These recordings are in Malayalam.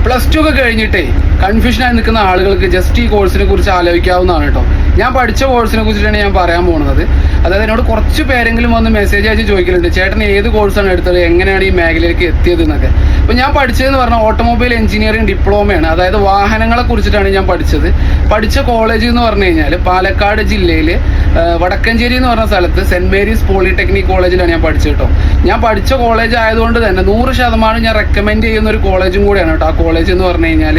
+2 ഒക്കെ കഴിഞ്ഞിട്ടേ കൺഫ്യൂഷനായി നിൽക്കുന്ന ആളുകൾക്ക് ജസ്റ്റ് ഈ കോഴ്സിനെ കുറിച്ച് ആലോചിക്കാവുന്നതാണ് കേട്ടോ. ഞാൻ പഠിച്ച കോഴ്സിനെ കുറിച്ചിട്ടാണ് ഞാൻ പറയാൻ പോകുന്നത്. അതായത് എന്നോട് കുറച്ച് പേരെങ്കിലും വന്ന് മെസ്സേജ് അയച്ച് ചോദിക്കലുണ്ട്, ചേട്ടൻ ഏത് കോഴ്സാണ് എടുത്തത്, എങ്ങനെയാണ് ഈ മേഖലയിലേക്ക് എത്തിയത് എന്നൊക്കെ. അപ്പോൾ ഞാൻ പഠിച്ചതെന്ന് പറഞ്ഞാൽ ഓട്ടോമൊബൈൽ എഞ്ചിനീയറിംഗ് ഡിപ്ലോമയാണ്. അതായത് വാഹനങ്ങളെ കുറിച്ചിട്ടാണ് ഞാൻ പഠിച്ചത്. പഠിച്ച കോളേജ് എന്ന് പറഞ്ഞു കഴിഞ്ഞാൽ പാലക്കാട് ജില്ലയിൽ വടക്കഞ്ചേരി എന്ന് പറഞ്ഞ സ്ഥലത്ത് സെൻറ് മേരീസ് പോളിടെക്നിക് കോളേജിലാണ് ഞാൻ പഠിച്ചത് കേട്ടോ. ഞാൻ പഠിച്ച കോളേജ് ആയതുകൊണ്ട് തന്നെ 100% ഞാൻ റെക്കമെൻഡ് ചെയ്യുന്ന ഒരു കോളേജും കൂടിയാണ് കേട്ടോ ആ കോളേജ് എന്ന് പറഞ്ഞു കഴിഞ്ഞാൽ.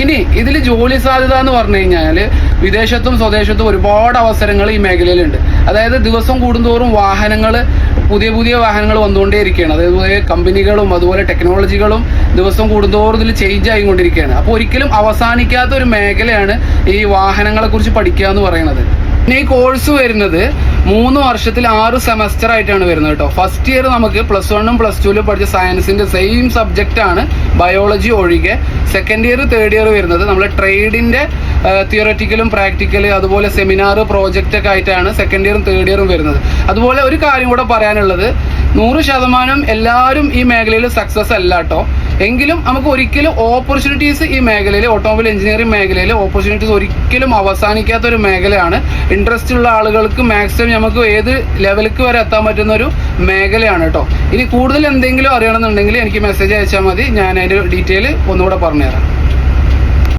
ഇനി ഇതിൽ ജോലി സാധ്യത എന്ന് പറഞ്ഞു കഴിഞ്ഞാൽ വിദേശത്തും സ്വദേശത്തും ഒരുപാട് അവസരങ്ങൾ ഈ മേഖലയിലുണ്ട്. അതായത് ദിവസം കൂടുന്തോറും പുതിയ പുതിയ വാഹനങ്ങൾ വന്നുകൊണ്ടേയിരിക്കുകയാണ്. അതായത് പുതിയ കമ്പനികളും അതുപോലെ ടെക്നോളജികളും ദിവസം കൂടുന്തോറും ഇതിൽ ചേഞ്ച് ആയിക്കൊണ്ടിരിക്കുകയാണ്. അപ്പോൾ ഒരിക്കലും അവസാനിക്കാത്ത ഒരു മേഖലയാണ് ഈ വാഹനങ്ങളെ കുറിച്ച് പഠിക്കുക എന്ന് പറയുന്നത്. പിന്നെ ഈ കോഴ്സ് വരുന്നത് 3 വർഷത്തിൽ 6 സെമസ്റ്റർ ആയിട്ടാണ് വരുന്നത് കേട്ടോ. ഫസ്റ്റ് ഇയർ നമുക്ക് +1 +2 പഠിച്ച സയൻസിന്റെ സെയിം സബ്ജക്റ്റ് ആണ്, ബയോളജി ഒഴികെ. സെക്കൻഡ് ഇയർ തേർഡ് ഇയർ വരുന്നത് നമ്മൾ ട്രേഡിന്റെ തിയററ്റിക്കലും പ്രാക്ടിക്കൽ അതുപോലെ സെമിനാർ പ്രോജക്റ്റ് ഒക്കെ ആയിട്ടാണ് സെക്കൻഡ് ഇയറും തേർഡ് ഇയറും വരുന്നത്. അതുപോലെ ഒരു കാര്യം കൂടെ പറയാനുള്ളത്, 100% എല്ലാവരും ഈ മേഖലയിൽ സക്സസ് അല്ല കേട്ടോ. എങ്കിലും നമുക്ക് ഒരിക്കലും ഓപ്പർച്യൂണിറ്റീസ് ഈ മേഖലയിൽ, ഓട്ടോമൊബൈൽ എഞ്ചിനീയറിംഗ് മേഖലയിൽ ഓപ്പർച്യൂണിറ്റീസ് ഒരിക്കലും അവസാനിക്കാത്ത ഒരു മേഖലയാണ്. ഇൻട്രസ്റ്റ് ഉള്ള ആളുകൾക്ക് മാക്സിമം നമുക്ക് ഏത് ലെവലിലേക്ക് വരെ എത്താൻ പറ്റുന്ന ഒരു മേഖലയാണ് കേട്ടോ. ഇനി കൂടുതൽ എന്തെങ്കിലും അറിയണമെന്നുണ്ടെങ്കിൽ എനിക്ക് മെസ്സേജ് അയച്ചാൽ മതി, ഞാൻ അതിൻ്റെ ഡീറ്റെയിൽ ഒന്നുകൂടെ പറഞ്ഞുതരാം.